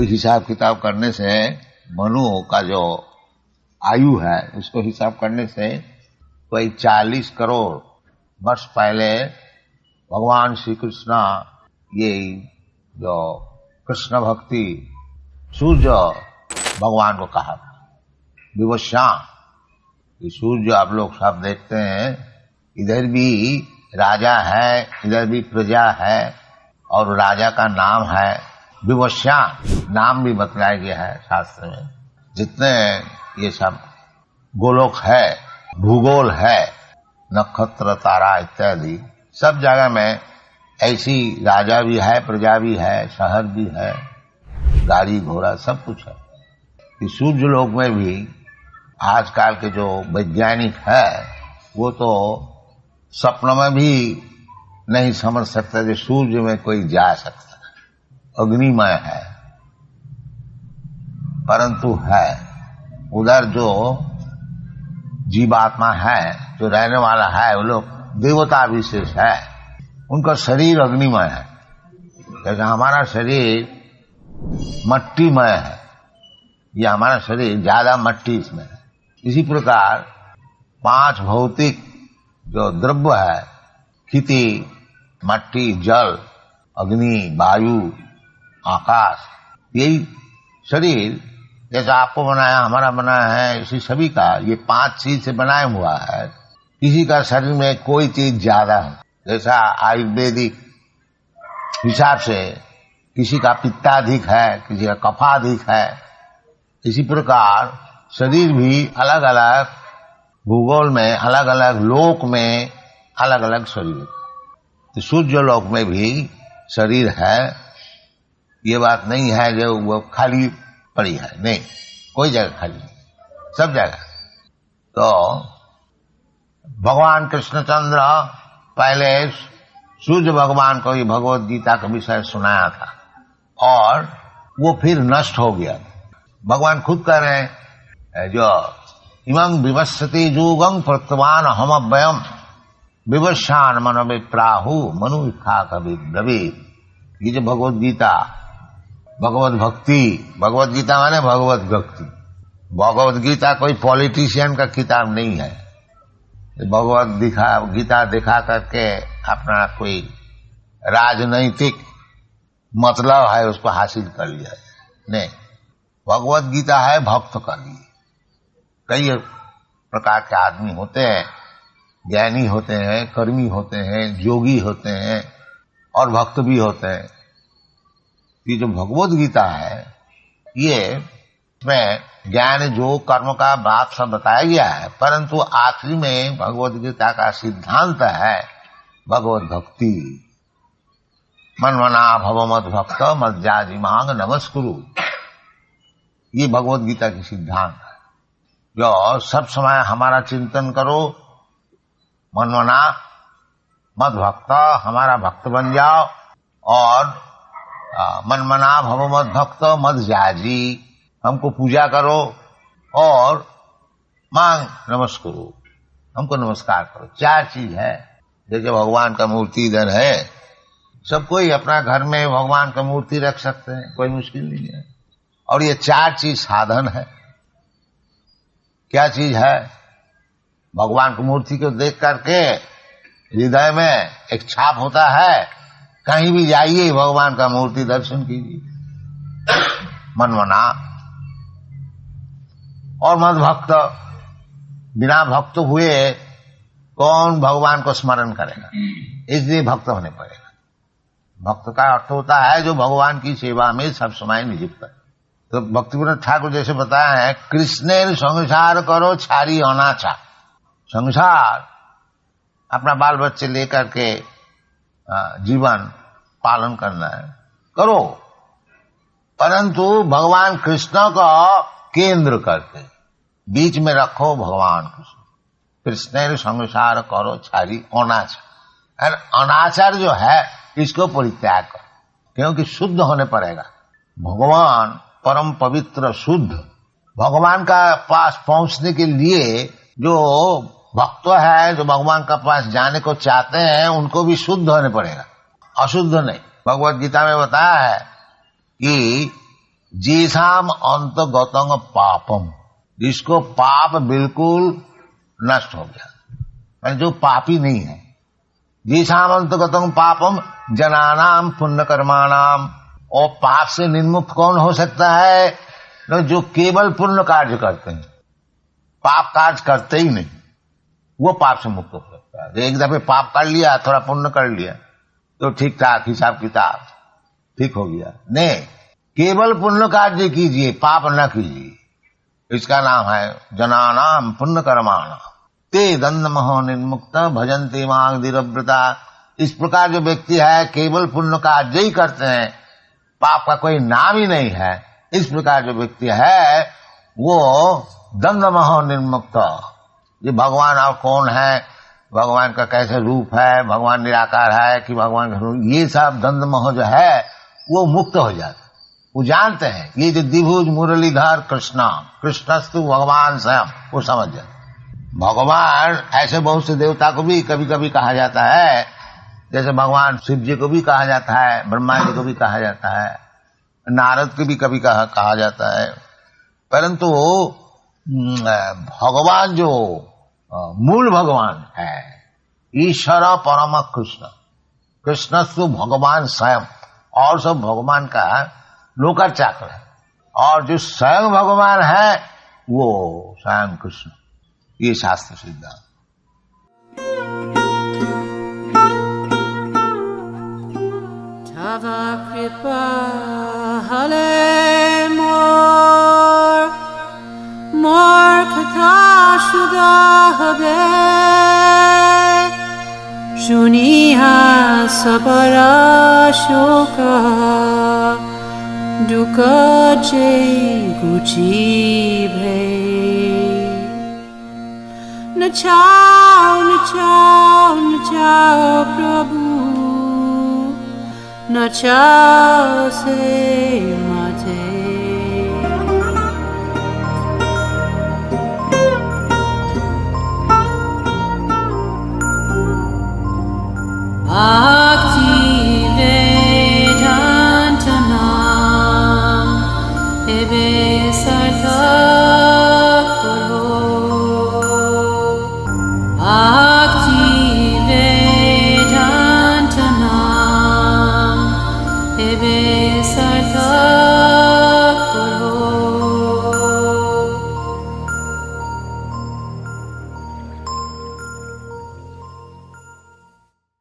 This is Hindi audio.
कोई हिसाब किताब करने से मनु का जो आयु है उसको हिसाब करने से कोई 40 करोड़ वर्ष पहले भगवान श्री कृष्ण ये जो कृष्ण भक्ति सूर्य भगवान को कहा था विवस्वां। ये सूर्य आप लोग सब देखते हैं, इधर भी राजा है, इधर भी प्रजा है, और राजा का नाम है विवस्वां। नाम भी बतलाया गया है शास्त्र में। जितने ये सब गोलोक है, भूगोल है, नक्षत्र तारा इत्यादि सब जगह में ऐसी राजा भी है, प्रजा भी है, शहर भी है, गाड़ी घोड़ा सब कुछ है। इस सूर्य लोक में भी आजकल के जो वैज्ञानिक है वो तो सपनों में भी नहीं समझ सकता कि सूर्य में कोई जा सकता है। अग्निमय है, परंतु है उधर जो जीवात्मा है, जो रहने वाला है, वो लोग देवता विशेष है, उनका शरीर अग्निमय है। जैसे हमारा शरीर मट्टीमय है, ये हमारा शरीर ज्यादा मट्टी इसमें है। इसी प्रकार 5 भौतिक जो द्रव्य है, खेती, मट्टी, जल, अग्नि, वायु, आकाश, यही शरीर जैसा आपको बनाया, हमारा बनाया है, इसी सभी का ये 5 चीज से बनाया हुआ है। किसी का शरीर में कोई चीज ज्यादा है, जैसा आयुर्वेदिक हिसाब से किसी का पित्ताधिक है, किसी का कफाधिक है, इसी प्रकार शरीर भी अलग अलग भूगोल में, अलग अलग लोक में अलग अलग शरीर। तो सूर्य लोक में भी शरीर है, ये बात नहीं है जो वो खाली पड़ी है, नहीं, कोई जगह खाली नहीं, सब जगह। तो भगवान कृष्णचंद्र पहले सूर्य भगवान को ये भगवत गीता का विषय सुनाया था और वो फिर नष्ट हो गया। भगवान खुद कह रहे हैं जो इमं विवस्वति जुगं प्रतवान हम अव्ययम विवस्वान मन विप्राहु मनु इच्छा कवि ब्रवीत। ये जो भगवत गीता, भगवत भक्ति, भगवत गीता माने भगवत भक्ति। भगवत गीता कोई पॉलिटिशियन का किताब नहीं है, भगवत गीता दिखा करके अपना कोई राजनैतिक मतलब है उसको हासिल कर लिया, नहीं। भगवत गीता है भक्त का लिए। कई प्रकार के आदमी होते हैं, ज्ञानी होते हैं, कर्मी होते हैं, योगी होते हैं और भक्त भी होते हैं। ये जो भगवत गीता है, ये में ज्ञान जो कर्म का बात सब बताया गया है, परंतु आखिरी में भगवत गीता का सिद्धांत है भगवत भक्ति। मनमना भव मद भक्त मज्जाजी मांग नमस्कुरु। ये भगवत गीता की सिद्धांत है जो सब समय हमारा चिंतन करो, मनमना मद भक्त, हमारा भक्त बन जाओ, और मनमना भव मद भक्त मद जाजी, हमको पूजा करो और मांग नमस्कुरु, हमको नमस्कार करो। 4 चीज है। जैसे भगवान का मूर्ति इधर है, सब कोई अपना घर में भगवान का मूर्ति रख सकते हैं, कोई मुश्किल नहीं है। और ये 4 चीज साधन है। क्या चीज है? भगवान की मूर्ति को देख करके हृदय में एक छाप होता है, कहीं भी जाइए भगवान का मूर्ति दर्शन कीजिए, मनमना। और मद भक्त, बिना भक्त हुए कौन भगवान को स्मरण करेगा, इसलिए भक्त होने पड़ेगा। भक्त का अर्थ होता है जो भगवान की सेवा में सब समय नियुक्त है। तो भक्तिविनोद ठाकुर जैसे बताया है, कृष्णेर संसार करो छारी अनाचा। संसार अपना बाल बच्चे लेकर के जीवन पालन करना है, करो, परंतु भगवान कृष्ण को केंद्र करके बीच में रखो भगवान कृष्ण। कृष्णेर संसार करो छारी अनाचार। अनाचार जो है इसको परित्याग करो, क्योंकि शुद्ध होने पड़ेगा। भगवान परम पवित्र शुद्ध, भगवान का पास पहुंचने के लिए जो भक्त है, जो भगवान का पास जाने को चाहते हैं, उनको भी शुद्ध होने पड़ेगा, अशुद्ध नहीं। भगवत गीता में बताया है कि जीसाम अंतगतंग पापम, जिसको पाप बिल्कुल नष्ट हो गया, जो पापी नहीं है। जीसाम अंतगतंग पापम जनानाम पुण्य कर्माणाम, और पाप से निर्मुक्त कौन हो सकता है? जो केवल पुण्य कार्य करते हैं, पाप कार्य करते ही नहीं, वो पाप से मुक्त हो सकता है। एक दफे पाप कर लिया, थोड़ा पुण्य कर लिया तो ठीक ठाक हिसाब किताब ठीक हो गया। नहीं, केवल पुण्य कार्य कीजिए, पाप न कीजिए। इसका नाम है जनानाम पुण्य कर्माणाम ते दंड महो निर्मुक्त भजन्ते मां धीरव्रता। इस प्रकार जो व्यक्ति है केवल पुण्य कार्य ही करते हैं, पाप का कोई नाम ही नहीं है, इस प्रकार जो व्यक्ति है वो दंड महो निर्मुक्त। ये भगवान और कौन है, भगवान का कैसे रूप है, भगवान निराकार है कि भगवान का रूप, ये सब दंड मोह जो है वो मुक्त हो जाता है। वो जानते हैं ये जो द्विभुज मुरलीधर कृष्णस्तु भगवान स्वयं, वो समझ जाते। भगवान ऐसे बहुत से देवता को भी कभी कभी कहा जाता है, जैसे भगवान शिव जी को भी कहा जाता है, ब्रह्मा जी को भी कहा जाता है, नारद को भी कभी कहा जाता है। परंतु भगवान जो मूल भगवान है, ईश्वर परम कृष्णस्तु भगवान स्वयं, और सब भगवान का नौकर चाकर है, और जो स्वयं भगवान है वो स्वयं कृष्ण। ये शास्त्र सिद्धांत। Tava kripa hale mor kata shuda habe shuniha sabara shoka duka jai guchi bhe nachao prabhu nachao se mate ah